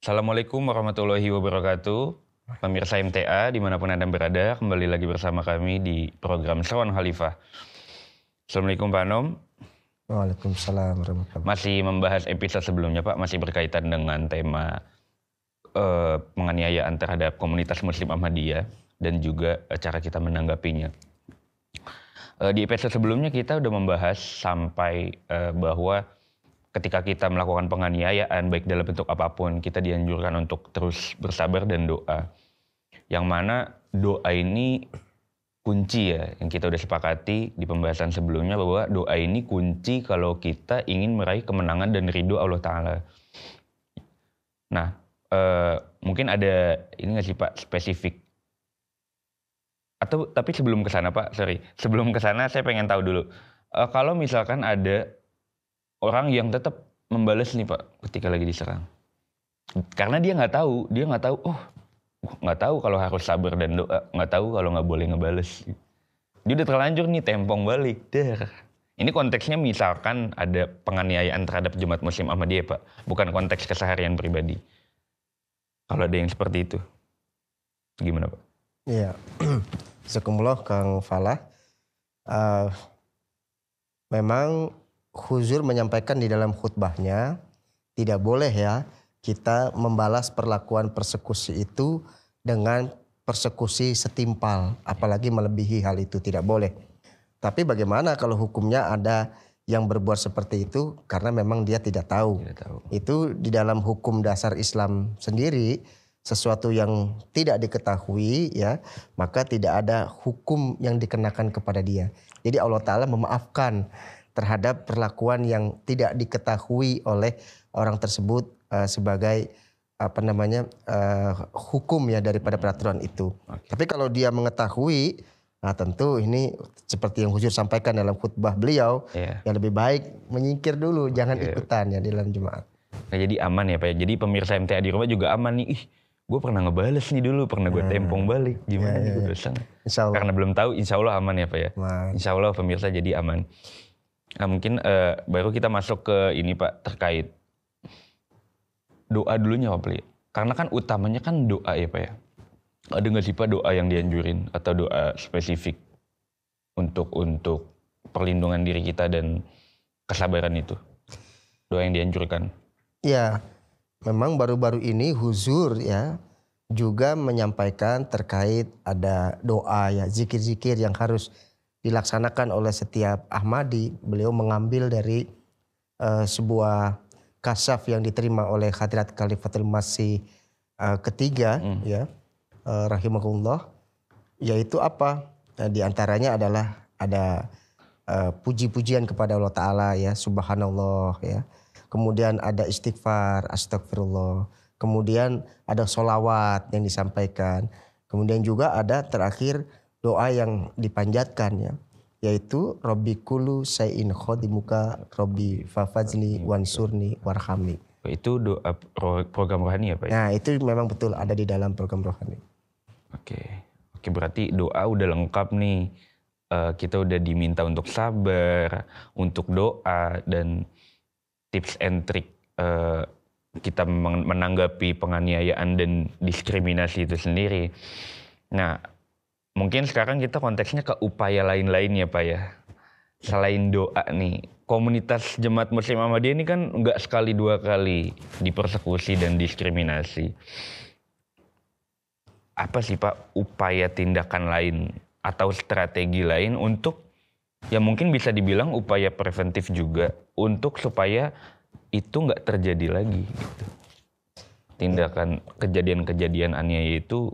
Assalamualaikum warahmatullahi wabarakatuh. Pemirsa MTA dimanapun Anda berada, kembali lagi bersama kami di program Seruan Khalifah. Assalamualaikum Pak Nom. Waalaikumsalam warahmatullahi wabarakatuh. Masih membahas episode sebelumnya Pak, masih berkaitan dengan tema penganiayaan terhadap komunitas Muslim Ahmadiyah dan juga cara kita menanggapinya. Di episode sebelumnya kita udah membahas sampai bahwa ketika kita melakukan penganiayaan baik dalam bentuk apapun, kita dianjurkan untuk terus bersabar dan doa. Yang mana doa ini kunci ya, yang kita udah sepakati di pembahasan sebelumnya bahwa doa ini kunci kalau kita ingin meraih kemenangan dan ridho Allah Ta'ala. Nah, mungkin ada ini nggak sih Pak spesifik? Atau tapi sebelum ke sana Pak, sebelum ke sana saya pengen tahu dulu. Kalau misalkan ada orang yang tetap membalas nih Pak ketika lagi diserang, karena dia nggak tahu, nggak tahu kalau harus sabar dan doa, nggak tahu kalau nggak boleh ngebales. Dia udah terlanjur nih tempong balik. Ini konteksnya misalkan ada penganiayaan terhadap Jemaat Muslim Ahmadiyah Pak, bukan konteks keseharian pribadi. Kalau ada yang seperti itu, gimana Pak? Iya, Jazakumullah Kang Falah. Memang Huzur menyampaikan di dalam khutbahnya, tidak boleh ya kita membalas perlakuan persekusi itu dengan persekusi setimpal, apalagi melebihi hal itu, tidak boleh. Tapi bagaimana kalau hukumnya ada yang berbuat seperti itu karena memang dia tidak tahu. Itu di dalam hukum dasar Islam sendiri, sesuatu yang tidak diketahui ya, maka tidak ada hukum yang dikenakan kepada dia. Jadi Allah Ta'ala memaafkan terhadap perlakuan yang tidak diketahui oleh orang tersebut sebagai hukum ya daripada peraturan itu. Tapi kalau dia mengetahui, nah tentu ini seperti yang Huzur sampaikan dalam khutbah beliau, yang lebih baik menyingkir dulu, jangan ikutan ya di dalam jemaat. Nah, jadi aman ya Pak ya. Jadi pemirsa MTA di rumah juga aman nih. Gue pernah ngebales nih dulu, pernah gue tempong balik. Gimana nih gue dosa? Karena belum tahu, insya Allah aman ya Pak ya. Insya Allah pemirsa jadi aman. Nah mungkin baru kita masuk ke ini Pak, terkait doa dulunya Pak Pli. Karena kan utamanya kan doa ya Pak ya. Ada nggak sih Pak doa yang dianjurin atau doa spesifik untuk perlindungan diri kita dan kesabaran itu? Doa yang dianjurkan. Ya, memang baru-baru ini Huzur ya juga menyampaikan terkait ada doa ya, zikir-zikir yang harus dilaksanakan oleh setiap Ahmadi. Beliau mengambil dari sebuah kasaf yang diterima oleh Hadrat Khalifatul Masih ketiga ya, rahimahullah, yaitu apa? Di antaranya adalah ada puji-pujian kepada Allah Ta'ala ya, subhanallah ya. Kemudian ada istighfar, astagfirullah. Kemudian ada sholawat yang disampaikan. Kemudian juga ada terakhir doa yang dipanjatkan ya, yaitu Robbi kulu sayin khodimuka Robbi fafazli wansurni warhamni. Itu doa program rohani ya Pak? Nah itu memang betul ada di dalam program rohani. Oke berarti doa udah lengkap nih. Kita udah diminta untuk sabar, untuk doa, dan tips and trik kita menanggapi penganiayaan dan diskriminasi itu sendiri. Nah, mungkin sekarang kita konteksnya ke upaya lain-lain ya Pak ya. Selain doa nih, komunitas Jemaat Muslim Ahmadiyah ini kan nggak sekali dua kali dipersekusi dan diskriminasi. Apa sih Pak upaya tindakan lain atau strategi lain untuk, ya mungkin bisa dibilang upaya preventif juga, untuk supaya itu nggak terjadi lagi gitu. Tindakan kejadian-kejadian aniaya itu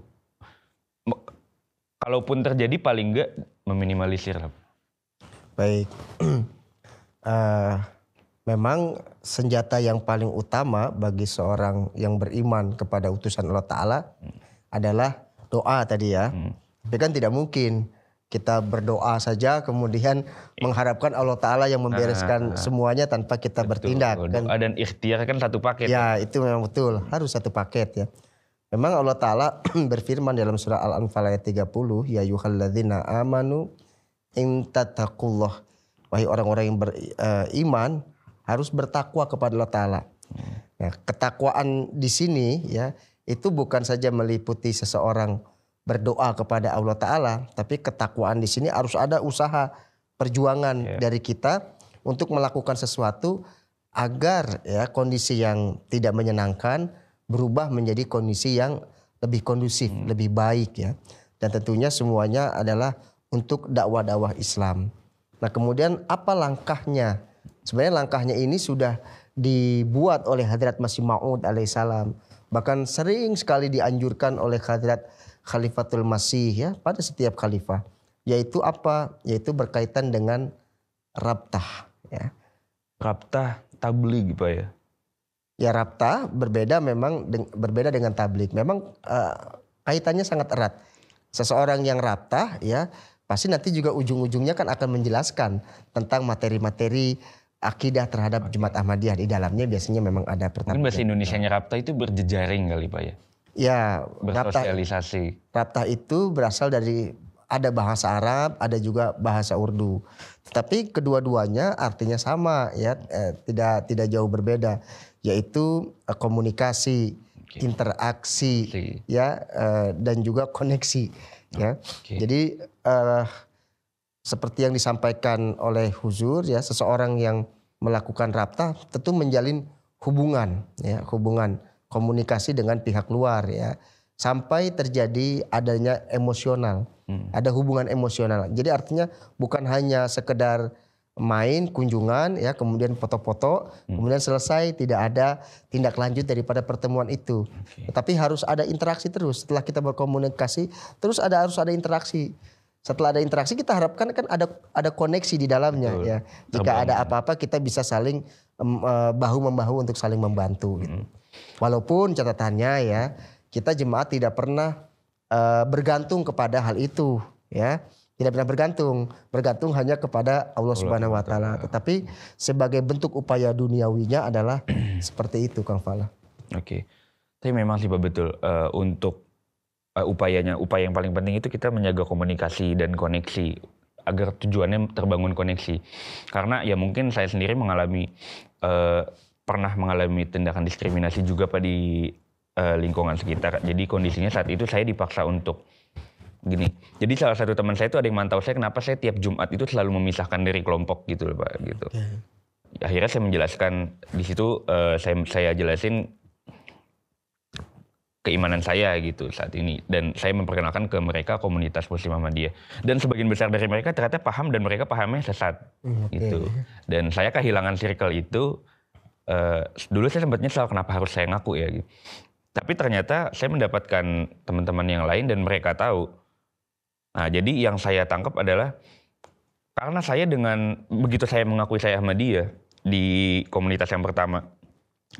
kalaupun terjadi paling nggak meminimalisir. Baik, memang senjata yang paling utama bagi seorang yang beriman kepada utusan Allah Ta'ala adalah doa tadi ya. Tapi kan tidak mungkin kita berdoa saja kemudian mengharapkan Allah Ta'ala yang membereskan semuanya tanpa kita bertindak. Doa dan ikhtiar kan satu paket. Ya itu memang betul, harus satu paket ya. Memang Allah Ta'ala berfirman dalam surah Al-Anfal ayat 30, ya ayyuhalladzina amanu in tattaqullah, wahai orang-orang yang beriman harus bertakwa kepada Allah Ta'ala. Nah, ketakwaan di sini ya itu bukan saja meliputi seseorang berdoa kepada Allah Ta'ala, tapi ketakwaan di sini harus ada usaha perjuangan dari kita untuk melakukan sesuatu agar ya kondisi yang tidak menyenangkan berubah menjadi kondisi yang lebih kondusif, lebih baik ya. Dan tentunya semuanya adalah untuk dakwah-dakwah Islam. Nah, kemudian apa langkahnya? Sebenarnya langkahnya ini sudah dibuat oleh Hadrat Masih Maud alaihissalam. Bahkan sering sekali dianjurkan oleh Hadrat Khalifatul Masih ya pada setiap khalifah. Yaitu apa? Yaitu berkaitan dengan rabtah ya. Rabtah tabligh Pak ya? Ya, rabtah berbeda berbeda dengan tabligh. Memang kaitannya sangat erat. Seseorang yang rabtah ya pasti nanti juga ujung-ujungnya kan akan menjelaskan tentang materi-materi akidah terhadap Jemaat Ahmadiyah. Di dalamnya biasanya memang ada pertanyaan. Mungkin bahasa Indonesianya rabtah itu berjejaring kali Pak ya? Ya, bersosialisasi. Rabtah itu berasal dari ada bahasa Arab, ada juga bahasa Urdu. Tetapi kedua-duanya artinya sama ya, tidak jauh berbeda, yaitu komunikasi, interaksi ya, dan juga koneksi ya. Jadi seperti yang disampaikan oleh Huzur ya, seseorang yang melakukan rabtah tentu menjalin hubungan ya, hubungan komunikasi dengan pihak luar ya, sampai terjadi adanya emosional, ada hubungan emosional. Jadi artinya bukan hanya sekedar main kunjungan ya, kemudian foto-foto, kemudian selesai, tidak ada tindak lanjut daripada pertemuan itu. Tetapi harus ada interaksi terus. Setelah kita berkomunikasi, terus harus ada interaksi. Setelah ada interaksi, kita harapkan kan ada koneksi di dalamnya. Betul. Ya. Jika ada apa-apa, kita bisa saling bahu membahu untuk saling membantu. Gitu. Walaupun catatannya ya, kita jemaat tidak pernah bergantung kepada hal itu, ya. Tidak pernah bergantung hanya kepada Allah Subhanahu wa taala. Tetapi sebagai bentuk upaya duniawinya adalah seperti itu, Kang Fala. Oke. Tapi memang sih Pak betul, untuk upaya yang paling penting itu kita menjaga komunikasi dan koneksi agar tujuannya terbangun koneksi. Karena ya mungkin saya sendiri pernah mengalami tindakan diskriminasi juga Pak di lingkungan sekitar. Jadi kondisinya saat itu saya dipaksa untuk gini. Jadi salah satu teman saya itu ada yang mantau saya kenapa saya tiap Jumat itu selalu memisahkan dari kelompok gitu loh Pak gitu. Akhirnya saya menjelaskan di situ, saya jelasin keimanan saya gitu saat ini, dan saya memperkenalkan ke mereka komunitas Muslim Ahmadiyah, dan sebagian besar dari mereka ternyata paham dan mereka pahamnya sesat gitu. Dan saya kehilangan circle itu. Dulu saya sempat nyesal kenapa harus saya ngaku ya gitu. Tapi ternyata saya mendapatkan teman-teman yang lain dan mereka tahu. Nah, jadi yang saya tangkap adalah karena saya begitu saya mengakui saya Ahmadiyah di komunitas yang pertama,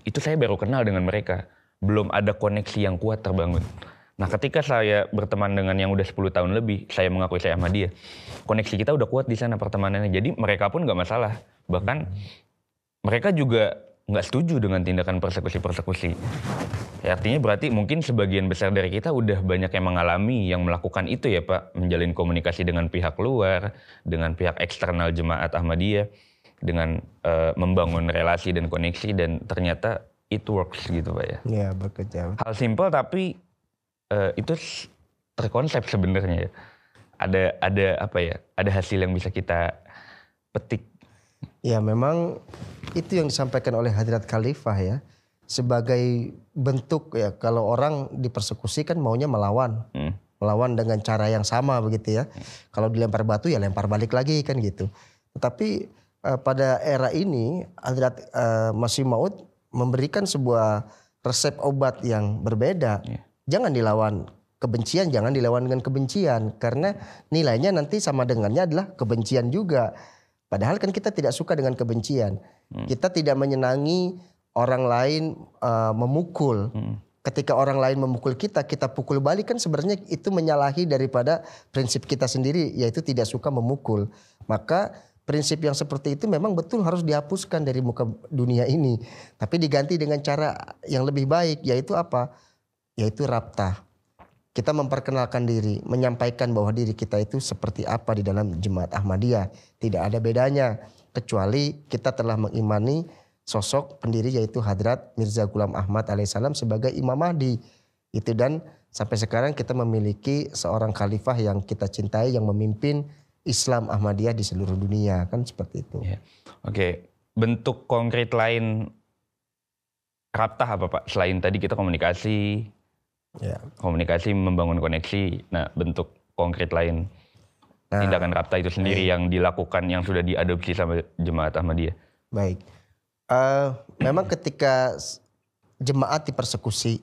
itu saya baru kenal dengan mereka. Belum ada koneksi yang kuat terbangun. Nah, ketika saya berteman dengan yang udah 10 tahun lebih, saya mengakui saya Ahmadiyah, koneksi kita udah kuat di sana pertemanannya. Jadi mereka pun nggak masalah. Bahkan mereka juga nggak setuju dengan tindakan persekusi-persekusi. Ya, artinya berarti mungkin sebagian besar dari kita udah banyak yang mengalami yang melakukan itu ya Pak. Menjalin komunikasi dengan pihak luar, dengan pihak eksternal Jemaat Ahmadiyah, dengan membangun relasi dan koneksi, dan ternyata it works gitu Pak ya. Iya, bekerja. Hal simpel tapi itu terkonsep sebenarnya ya. Ada apa ya? Ada hasil yang bisa kita petik. Ya, memang itu yang disampaikan oleh Hadrat Khalifah ya. Sebagai bentuk ya, kalau orang dipersekusi kan maunya melawan. Melawan dengan cara yang sama begitu ya. Kalau dilempar batu ya lempar balik lagi kan gitu. Tetapi pada era ini Hadrat Masih Maud memberikan sebuah resep obat yang berbeda. Jangan dilawan kebencian, jangan dilawan dengan kebencian. Karena nilainya nanti sama dengannya adalah kebencian juga. Padahal kan kita tidak suka dengan kebencian. Kita tidak menyenangi orang lain memukul. Ketika orang lain memukul kita pukul balik, kan sebenarnya itu menyalahi daripada prinsip kita sendiri, yaitu tidak suka memukul. Maka prinsip yang seperti itu memang betul harus dihapuskan dari muka dunia ini. Tapi diganti dengan cara yang lebih baik, yaitu apa? Yaitu rabtah. Kita memperkenalkan diri, menyampaikan bahwa diri kita itu seperti apa di dalam Jemaat Ahmadiyah. Tidak ada bedanya, kecuali kita telah mengimani sosok pendiri yaitu Hadrat Mirza Ghulam Ahmad alaihissalam sebagai Imam Mahdi. Itu, dan sampai sekarang kita memiliki seorang khalifah yang kita cintai yang memimpin Islam Ahmadiyah di seluruh dunia, kan seperti itu. Ya. Oke, bentuk konkret lain Raptah apa Pak? Selain tadi kita komunikasi, komunikasi membangun koneksi. Nah, bentuk konkret lain tindakan Raptah itu sendiri yang dilakukan, yang sudah diadopsi sama Jemaat Ahmadiyah. Baik, memang ketika jemaat dipersekusi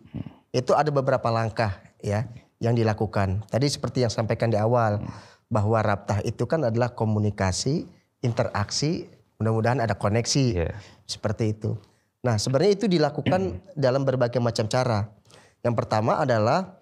itu ada beberapa langkah ya yang dilakukan. Tadi seperti yang sampaikan di awal bahwa Raptah itu kan adalah komunikasi, interaksi, mudah-mudahan ada koneksi seperti itu. Nah, sebenarnya itu dilakukan dalam berbagai macam cara. Yang pertama adalah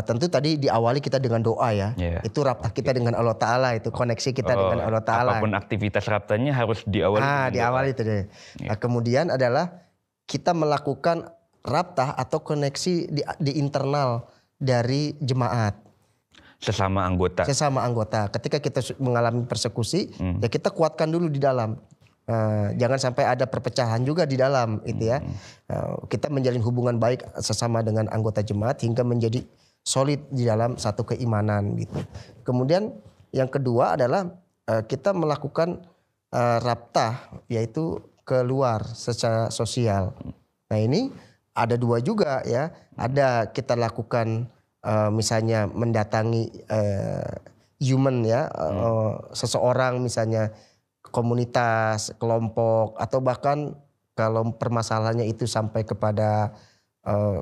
tentu tadi diawali kita dengan doa ya. Itu Raptah kita dengan Allah Ta'ala, itu koneksi kita dengan Allah Ta'ala. Apapun aktivitas Raptahnya harus diawali. Diawali itu deh. Nah, kemudian adalah kita melakukan Raptah atau koneksi di internal dari jemaat. Sesama anggota. Sesama anggota. Ketika kita mengalami persekusi, ya kita kuatkan dulu di dalam. Jangan sampai ada perpecahan juga di dalam itu ya. Kita menjalin hubungan baik sesama dengan anggota jemaat hingga menjadi solid di dalam satu keimanan gitu. Kemudian yang kedua adalah kita melakukan Raptah yaitu keluar secara sosial. Nah, ini ada dua juga ya. Ada kita lakukan misalnya mendatangi human ya, seseorang misalnya komunitas, kelompok, atau bahkan kalau permasalahannya itu sampai kepada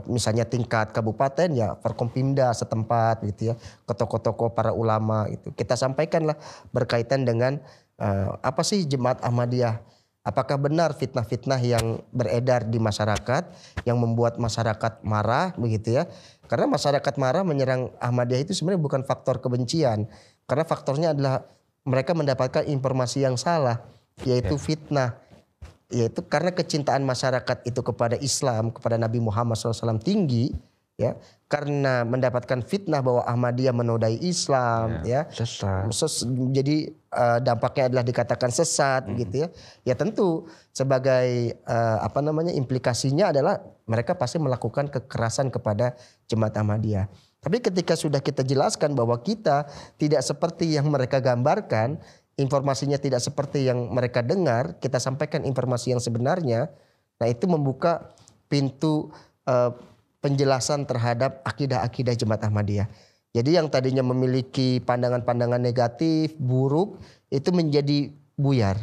misalnya tingkat kabupaten ya Forkompimda setempat gitu ya, ke tokoh-tokoh para ulama itu. Kita sampaikanlah berkaitan dengan apa sih Jemaat Ahmadiyah. Apakah benar fitnah-fitnah yang beredar di masyarakat yang membuat masyarakat marah begitu ya. Karena masyarakat marah menyerang Ahmadiyah itu sebenarnya bukan faktor kebencian. Karena faktornya adalah mereka mendapatkan informasi yang salah, yaitu fitnah. Yaitu karena kecintaan masyarakat itu kepada Islam, kepada Nabi Muhammad SAW tinggi, ya, karena mendapatkan fitnah bahwa Ahmadiyah menodai Islam, ya, sesat. Jadi dampaknya adalah dikatakan sesat, gitu ya. Ya tentu sebagai implikasinya adalah mereka pasti melakukan kekerasan kepada Jemaat Ahmadiyah. Tapi ketika sudah kita jelaskan bahwa kita tidak seperti yang mereka gambarkan, informasinya tidak seperti yang mereka dengar, kita sampaikan informasi yang sebenarnya, nah itu membuka pintu penjelasan terhadap akidah-akidah Jemaat Ahmadiyah. Jadi yang tadinya memiliki pandangan-pandangan negatif, buruk, itu menjadi buyar.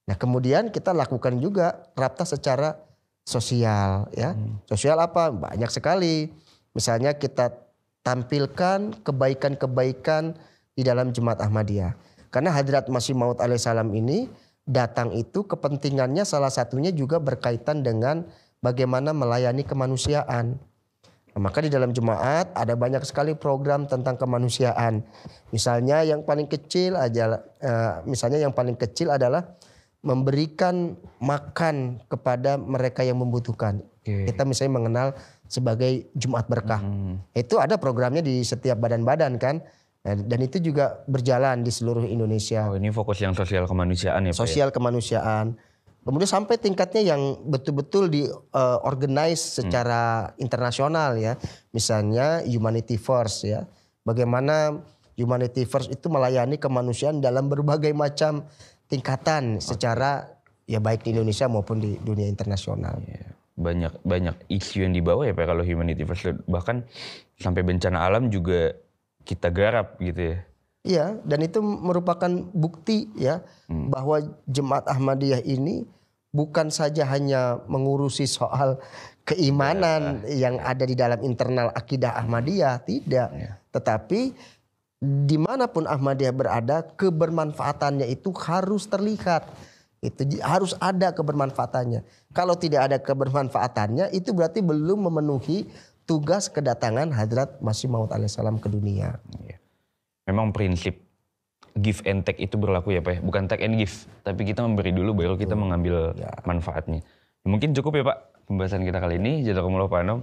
Nah, kemudian kita lakukan juga Raptah secara sosial ya. Sosial apa? Banyak sekali. Misalnya kita tampilkan kebaikan-kebaikan di dalam Jemaat Ahmadiyah. Karena Hadrat Masih Maud alaihissalam ini datang itu kepentingannya salah satunya juga berkaitan dengan bagaimana melayani kemanusiaan. Nah, maka di dalam jemaat ada banyak sekali program tentang kemanusiaan. Misalnya yang paling kecil adalah memberikan makan kepada mereka yang membutuhkan. Kita misalnya mengenal sebagai Jumat Berkah. Itu ada programnya di setiap badan-badan kan. Dan itu juga berjalan di seluruh Indonesia. Oh, ini fokus yang sosial kemanusiaan ya Pak? Sosial kemanusiaan. Kemudian sampai tingkatnya yang betul-betul di-organize secara internasional ya. Misalnya Humanity First ya. Bagaimana Humanity First itu melayani kemanusiaan dalam berbagai macam tingkatan secara ya baik di Indonesia maupun di dunia internasional. Banyak isu yang dibawa ya Pak kalau Humanity First, bahkan sampai bencana alam juga kita garap gitu ya. Iya, dan itu merupakan bukti ya bahwa Jemaat Ahmadiyah ini bukan saja hanya mengurusi soal keimanan yang ada di dalam internal akidah Ahmadiyah, tidak. Tetapi dimanapun Ahmadiyah berada, kebermanfaatannya itu harus terlihat. Itu harus ada kebermanfaatannya. Kalau tidak ada kebermanfaatannya, itu berarti belum memenuhi tugas kedatangan Hadrat Masih Maud alaihissalam ke dunia. Memang prinsip give and take itu berlaku ya Pak ya? Bukan take and give, tapi kita memberi dulu baru kita mengambil manfaatnya. Mungkin cukup ya Pak pembahasan kita kali ini. Jazakumullah Pak Anom.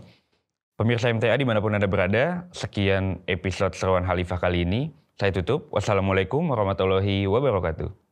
Pemirsa MTA dimanapun Anda berada, sekian episode Seruan Khalifah kali ini. Saya tutup. Wassalamualaikum warahmatullahi wabarakatuh.